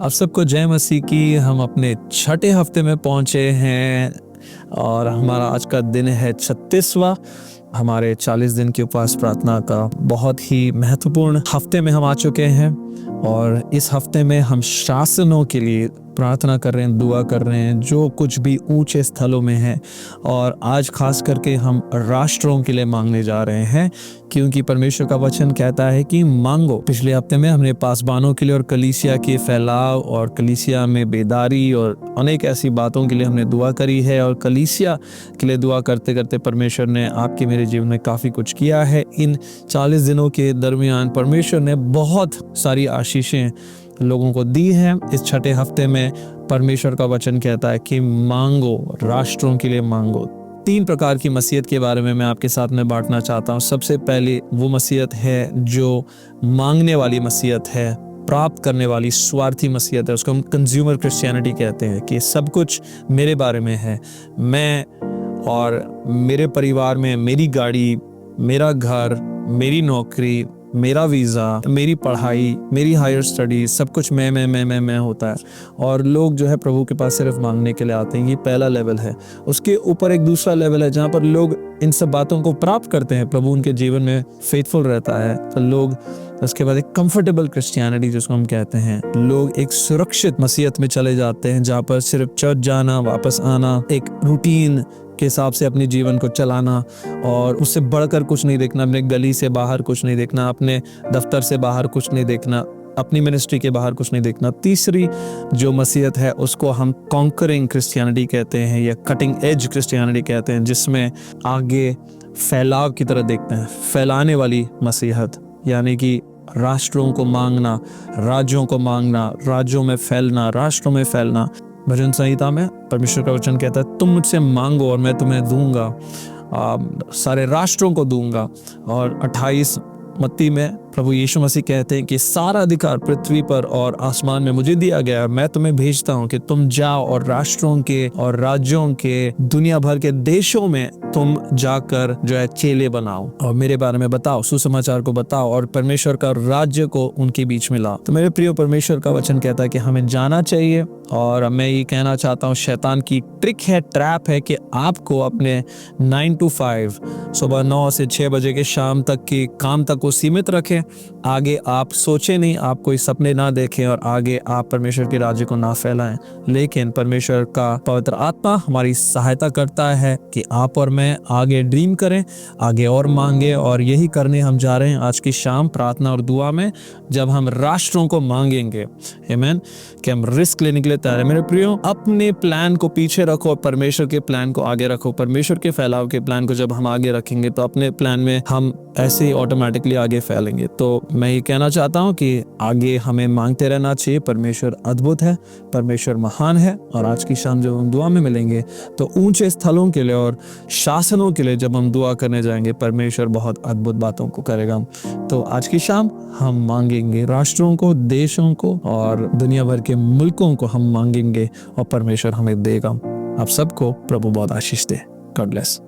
आप सबको जय मसीह की। हम अपने छठे हफ्ते में पहुंचे हैं और हमारा आज का दिन है 36वां हमारे 40 दिन की उपवास प्रार्थना का। बहुत ही महत्वपूर्ण हफ्ते में हम आ चुके हैं और इस हफ्ते में हम शासनों के लिए प्रार्थना कर रहे हैं, दुआ कर रहे हैं जो कुछ भी ऊंचे स्थलों में है। और आज खास करके हम राष्ट्रों के लिए मांगने जा रहे हैं, क्योंकि परमेश्वर का वचन कहता है कि मांगो। पिछले हफ्ते में हमने पासबानों के लिए और कलीसिया के फैलाव और कलीसिया में बेदारी और अनेक ऐसी बातों के लिए हमने दुआ करी है। और कलीसिया के लिए दुआ करते करते परमेश्वर ने आपके मेरे जीवन में काफ़ी कुछ किया है। इन 40 दिनों के दरमियान परमेश्वर ने बहुत सारी आशीषें लोगों को दी है। इस छठे हफ्ते में परमेश्वर का वचन कहता है कि मांगो, राष्ट्रों के लिए मांगो। 3 प्रकार की मसीहत के बारे में मैं आपके साथ में बांटना चाहता हूँ। सबसे पहले वो मसीहत है जो मांगने वाली मसीहत है, प्राप्त करने वाली स्वार्थी मसीहत है। उसको हम कंज्यूमर क्रिश्चियनिटी कहते हैं कि सब कुछ मेरे बारे में है, मैं और मेरे परिवार में मेरी गाड़ी, मेरा घर, मेरी नौकरी, मेरा वीज़ा, मेरी पढ़ाई, मेरी हायर स्टडी, सब कुछ मैं होता है। और लोग जो है प्रभु के पास सिर्फ मांगने के लिए आते हैं। ये पहला लेवल है। उसके ऊपर एक दूसरा लेवल है जहाँ पर लोग इन सब बातों को प्राप्त करते हैं, प्रभु उनके जीवन में फेथफुल रहता है तो लोग। उसके बाद एक कंफर्टेबल क्रिश्चियनिटी जिसको हम कहते हैं, लोग एक सुरक्षित मसीहत में चले जाते हैं जहाँ पर सिर्फ चर्च जाना, वापस आना, एक रूटीन के हिसाब से अपने जीवन को चलाना और उससे बढ़कर कुछ नहीं देखना, अपने गली से बाहर कुछ नहीं देखना, अपने दफ्तर से बाहर कुछ नहीं देखना, अपनी मिनिस्ट्री के बाहर कुछ नहीं देखना। तीसरी जो मसीहत है उसको हम कॉन्करिंग क्रिश्चियनिटी कहते हैं या कटिंग एज क्रिश्चियनिटी कहते हैं, जिसमें आगे फैलाव की तरह देखते हैं, फैलाने वाली मसीहत, यानी कि राष्ट्रों को मांगना, राज्यों को मांगना, राज्यों में फैलना, राष्ट्रों में फैलना। भजन संहिता में परमेश्वर का वचन कहता है तुम मुझसे मांगो और मैं तुम्हें दूंगा, सारे राष्ट्रों को दूंगा। और 28 मत्ती में प्रभु यीशु मसीह कहते हैं कि सारा अधिकार पृथ्वी पर और आसमान में मुझे दिया गया है, मैं तुम्हें भेजता हूँ कि तुम जाओ और राष्ट्रों के और राज्यों के, दुनिया भर के देशों में तुम जाकर जो है चेले बनाओ और मेरे बारे में बताओ, सुसमाचार को बताओ और परमेश्वर का राज्य को उनके बीच में लाओ। तो मेरे प्रिय, परमेश्वर का वचन कहता है कि हमें जाना चाहिए। और मैं ये कहना चाहता हूँ, शैतान की ट्रिक है, ट्रैप है कि आपको अपने 9 to 5 सुबह 9 से 6 बजे के शाम तक के काम तक को सीमित रखें। आगे आप सोचें नहीं, आप कोई सपने ना देखें और आगे आप परमेश्वर के राज्य को ना फैलाएं। लेकिन परमेश्वर का पवित्र आत्मा हमारी सहायता करता है कि आप और मैं आगे ड्रीम करें, आगे और मांगे। और यही करने हम जा रहे हैं आज की शाम प्रार्थना और दुआ में, जब हम राष्ट्रों को मांगेंगे। आमीन, कि हम रिस्क लेने के लिए तैयार हैं। मेरे प्रियो, अपने प्लान को पीछे रखो और परमेश्वर के प्लान को आगे रखो। परमेश्वर के फैलाव के प्लान को जब हम आगे रखेंगे तो अपने प्लान में हम ऐसे ही ऑटोमेटिकली आगे फैलेंगे। तो मैं ये कहना चाहता हूँ कि आगे हमें मांगते रहना चाहिए। परमेश्वर अद्भुत है, परमेश्वर महान है। और आज की शाम जब हम दुआ में मिलेंगे तो ऊंचे स्थलों के लिए और शासनों के लिए जब हम दुआ करने जाएंगे, परमेश्वर बहुत अद्भुत बातों को करेगा। तो आज की शाम हम मांगेंगे राष्ट्रों को, देशों को और दुनिया भर के मुल्कों को हम मांगेंगे और परमेश्वर हमें देगा। आप सबको प्रभु बहुत आशीष दे। God bless.